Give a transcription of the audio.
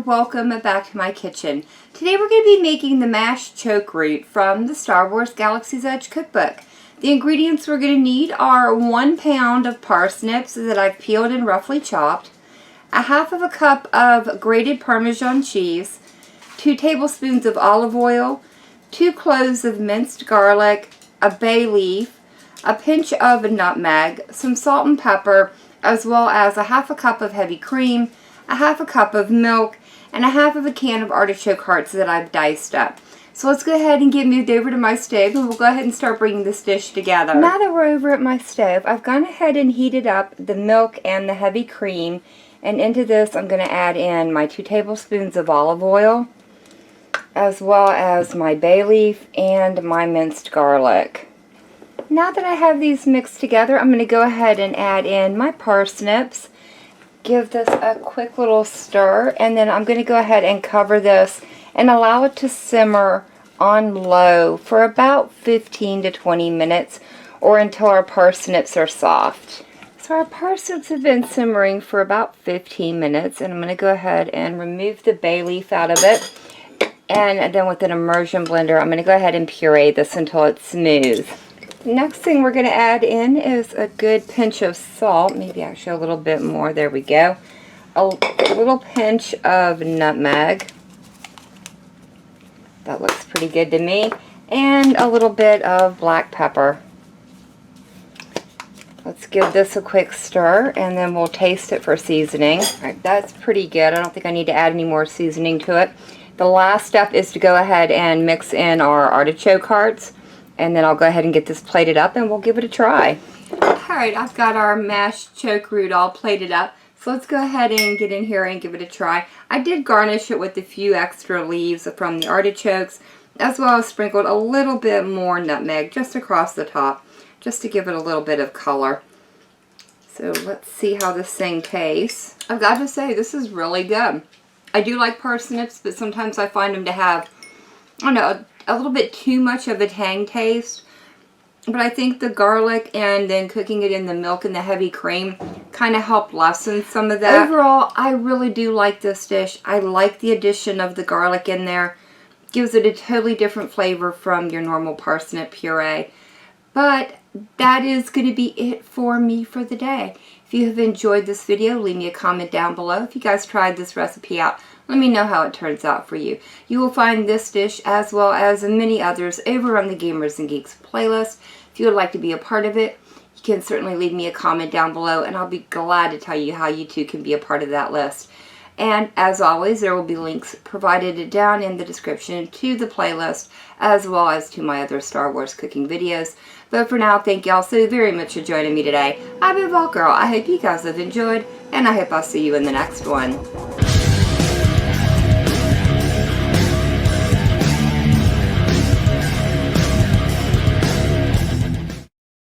and welcome back to my kitchen. Today we're going to be making the mashed chokeroot from the Star Wars Galaxy's Edge cookbook. The ingredients we're going to need are 1 pound of parsnips that I've peeled and roughly chopped, a half of a cup of grated Parmesan cheese, 2 tablespoons of olive oil, 2 cloves of minced garlic, a bay leaf, a pinch of nutmeg, some salt and pepper, as well as a half a cup of heavy cream, a half a cup of milk, and a half of a can of artichoke hearts that I've diced up. So let's go ahead and get moved over to my stove, and we'll go ahead and start bringing this dish together. Now that we're over at my stove, I've gone ahead and heated up the milk and the heavy cream, and into this I'm going to add in my 2 tablespoons of olive oil, as well as my bay leaf and my minced garlic. Now that I have these mixed together, I'm going to go ahead and add in my parsnips. Give this a quick little stir, and then I'm going to go ahead and cover this and allow it to simmer on low for about 15 to 20 minutes or until our parsnips are soft. So our parsnips have been simmering for about 15 minutes, and I'm going to go ahead and remove the bay leaf out of it, and then with an immersion blender I'm going to go ahead and puree this until it's smooth. Next thing we're going to add in is a good pinch of salt, maybe actually a little bit more, there we go. A little pinch of nutmeg, that looks pretty good to me, and a little bit of black pepper. Let's give this a quick stir and then we'll taste it for seasoning. Alright, that's pretty good. I don't think I need to add any more seasoning to it. The last step is to go ahead and mix in our artichoke hearts. And then I'll go ahead and get this plated up and we'll give it a try. Alright, I've got our mashed chokeroot all plated up. So let's go ahead and get in here and give it a try. I did garnish it with a few extra leaves from the artichokes, as well as sprinkled a little bit more nutmeg just across the top, just to give it a little bit of color. So let's see how this thing tastes. I've got to say, this is really good. I do like parsnips, but sometimes I find them to have, I don't know, a little bit too much of a tang taste, but I think the garlic and then cooking it in the milk and the heavy cream kind of helped lessen some of that. Overall, I really do like this dish. I like the addition of the garlic in there. Gives it a totally different flavor from your normal parsnip puree. But that is going to be it for me for the day. If you have enjoyed this video, leave me a comment down below. If you guys tried this recipe out, let me know how it turns out for you. You will find this dish as well as many others over on the Gamers and Geeks playlist. If you would like to be a part of it, you can certainly leave me a comment down below, and I'll be glad to tell you how you too can be a part of that list. And as always, there will be links provided down in the description to the playlist as well as to my other Star Wars cooking videos. But for now, thank y'all so very much for joining me today. I've been Vault Girl. I hope you guys have enjoyed, and I hope I'll see you in the next one.